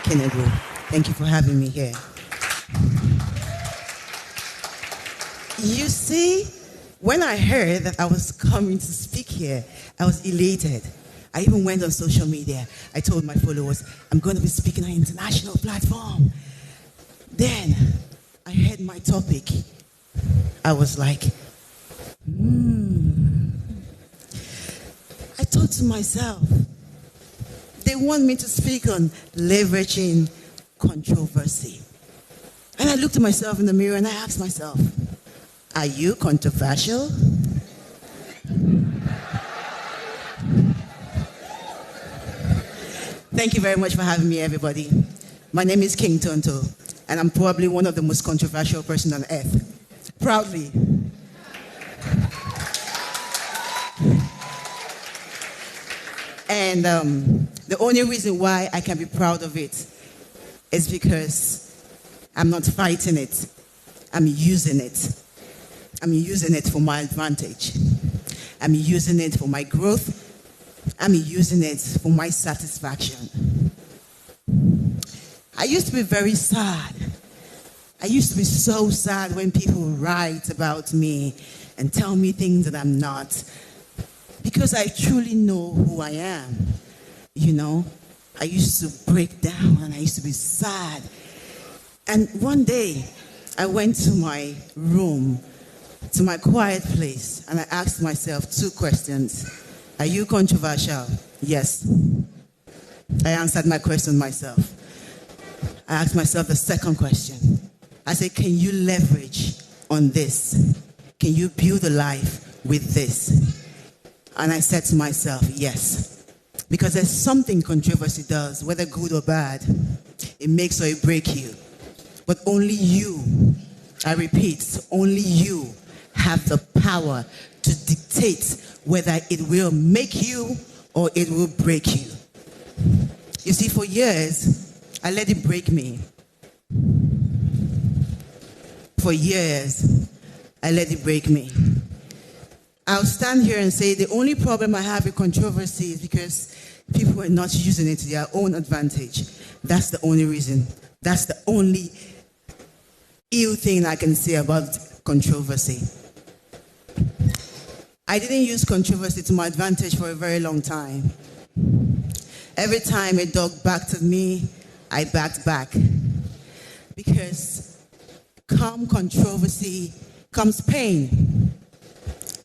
Kennedy. Thank you for having me here. You see, when I heard that I was coming to speak here, I was elated. I even went on social media. I told my followers, I'm going to be speaking on an international platform. Then I heard my topic. I was like, I thought to myself, they want me to speak on leveraging controversy. And I looked at myself in the mirror and I asked myself, are you controversial? Thank you very much for having me, everybody. My name is King Tonto, and I'm probably one of the most controversial person on earth. Proudly. And the only reason why I can be proud of it is because I'm not fighting it. I'm using it. I'm using it for my advantage. I'm using it for my growth. I'm using it for my satisfaction. I used to be very sad. I used to be so sad when people write about me and tell me things that I'm not. Because I truly know who I am. You know, I used to break down and I used to be sad. And one day, I went to my room, to my quiet place, and I asked myself 2 questions. Are you controversial? Yes. I answered my question myself. I asked myself the second question. I said, can you leverage on this? Can you build a life with this? And I said to myself, yes. Because there's something controversy does, whether good or bad. It makes or it breaks you. But only you, I repeat, only you have the power to dictate whether it will make you or it will break you. You see, for years, I let it break me. For years, I let it break me. I'll stand here and say the only problem I have with controversy is because people are not using it to their own advantage. That's the only reason. That's the only ill thing I can say about controversy. I didn't use controversy to my advantage for a very long time. Every time a dog backed at me, I backed back. Because come controversy comes pain.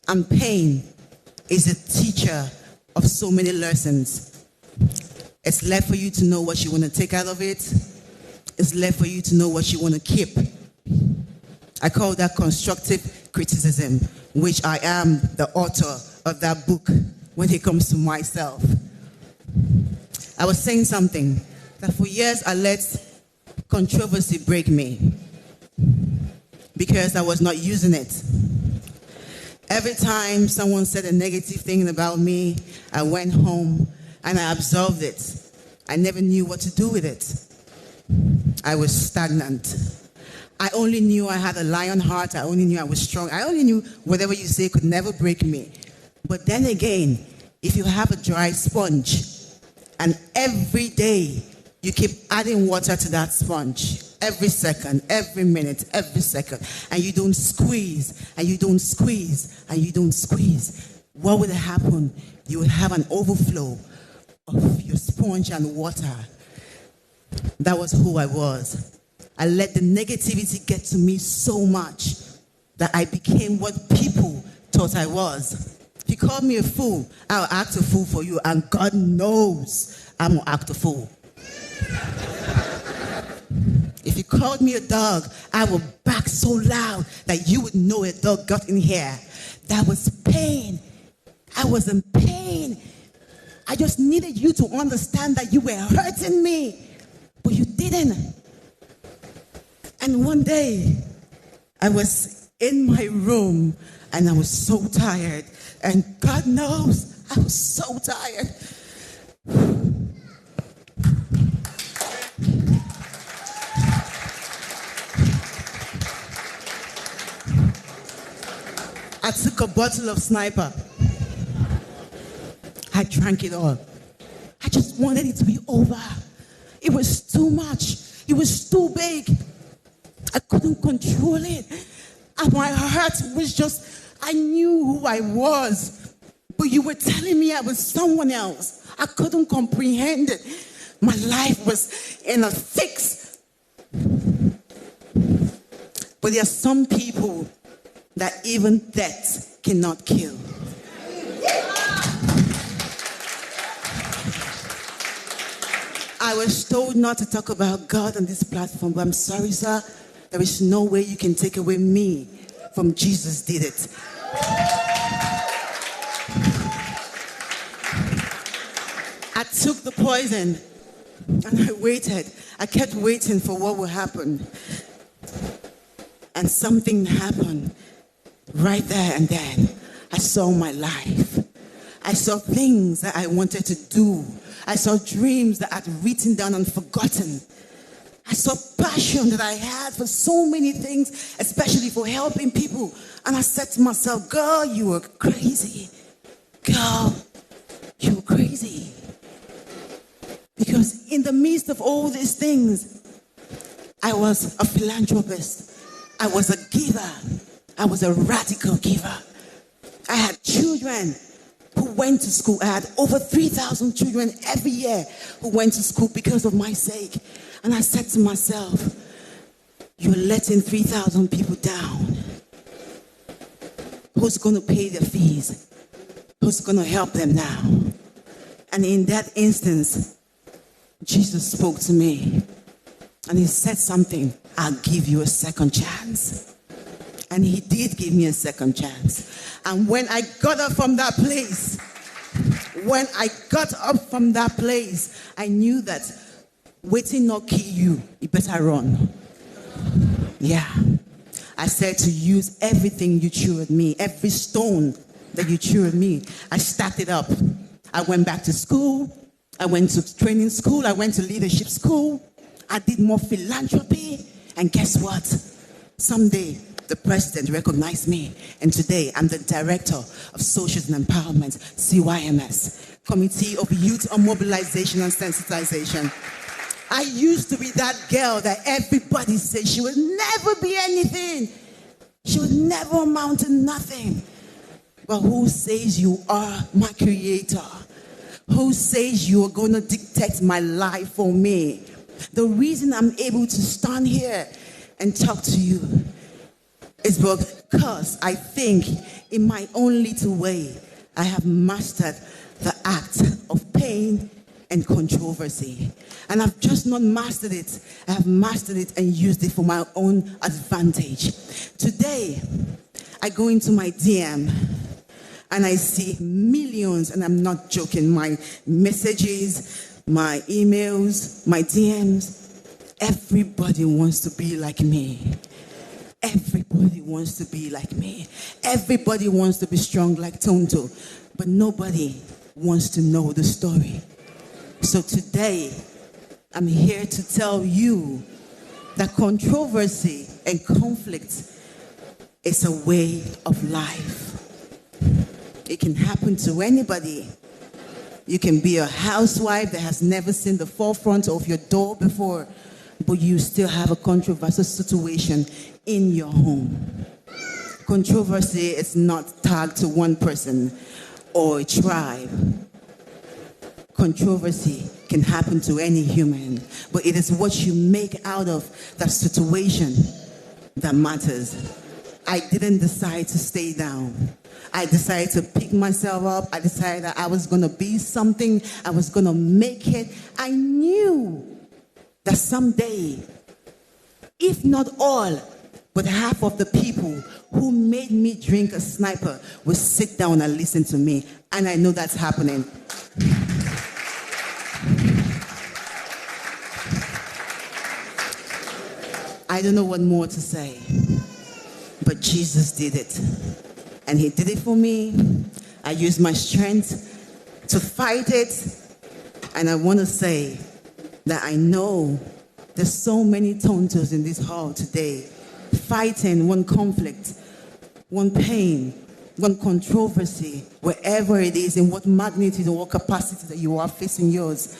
And pain is a teacher of so many lessons. It's left for you to know what you want to take out of it. It's left for you to know what you want to keep. I call that constructive criticism, which I am the author of that book when it comes to myself. I was saying something, that for years I let controversy break me because I was not using it. Every time someone said a negative thing about me, I went home and I absorbed it. I never knew what to do with it. I was stagnant. I only knew I had a lion heart. I only knew I was strong. I only knew whatever you say could never break me. But then again, if you have a dry sponge and every day you keep adding water to that sponge, every second, every minute, every second, and you don't squeeze, and you don't squeeze, and you don't squeeze, what would happen? You would have an overflow of your sponge and water. That was who I was. I let the negativity get to me so much that I became what people thought I was. If you call me a fool, I'll act a fool for you, and God knows I'm gonna act a fool. If you called me a dog, I would bark so loud that you would know a dog got in here. That was pain. I was in pain. I just needed you to understand that you were hurting me, but you didn't. And one day, I was in my room and I was so tired. And God knows, I was so tired. I took a bottle of Sniper. I drank it all. I just wanted it to be over. It was too much. It was too big. I couldn't control it. And my heart was just, I knew who I was. But you were telling me I was someone else. I couldn't comprehend it. My life was in a fix. But there are some people that even death cannot kill. I was told not to talk about God on this platform, but I'm sorry, sir. There is no way you can take away me from Jesus did it. I took the poison and I waited. I kept waiting for what would happen. And something happened right there and then. I saw my life. I saw things that I wanted to do. I saw dreams that I'd written down and forgotten. I saw passion that I had for so many things, especially for helping people. And I said to myself, girl, you were crazy. Girl, you were crazy. Because in the midst of all these things, I was a philanthropist. I was a giver. I was a radical giver. I had children who went to school. I had over 3,000 children every year who went to school because of my sake. And I said to myself, you're letting 3,000 people down. Who's going to pay their fees? Who's going to help them now? And in that instance, Jesus spoke to me. And he said something, I'll give you a second chance. And he did give me a second chance. And when I got up from that place, I knew that waiting not kill you, you better run. Yeah. I said to use everything you threw at me, every stone that you threw at me. I stacked it up. I went back to school. I went to training school. I went to leadership school. I did more philanthropy. And guess what? Someday, the president recognized me. And today, I'm the director of Social and Empowerment, CYMS, Committee of Youth on Mobilization and Sensitization. I used to be that girl that everybody said she would never be anything. She would never amount to nothing. But who says you are my creator? Who says you are going to dictate my life for me? The reason I'm able to stand here and talk to you is because I think in my own little way, I have mastered the act of pain and controversy. And I've just not mastered it. I have mastered it and used it for my own advantage. Today, I go into my DM and I see millions, and I'm not joking, my messages, my emails, my DMs. Everybody wants to be like me. Everybody wants to be like me. Everybody wants to be strong like Tonto. But nobody wants to know the story. So today, I'm here to tell you that controversy and conflict is a way of life. It can happen to anybody. You can be a housewife that has never seen the forefront of your door before, but you still have a controversial situation in your home. Controversy is not tagged to one person or a tribe. Controversy can happen to any human, but it is what you make out of that situation that matters. I didn't decide to stay down. I decided to pick myself up. I decided that I was going to be something. I was going to make it. I knew that someday, if not all, but half of the people who made me drink a sniper will sit down and listen to me. And I know that's happening. I don't know what more to say, but Jesus did it. And he did it for me. I used my strength to fight it. And I want to say that I know there's so many tontos in this hall today fighting one conflict, one pain, one controversy, wherever it is, in what magnitude or what capacity that you are facing yours.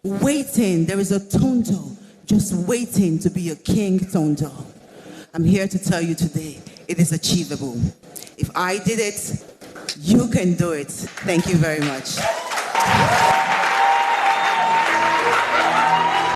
Waiting, there is a tonto just waiting to be a king tonto. I'm here to tell you today, it is achievable. If I did it, you can do it. Thank you very much.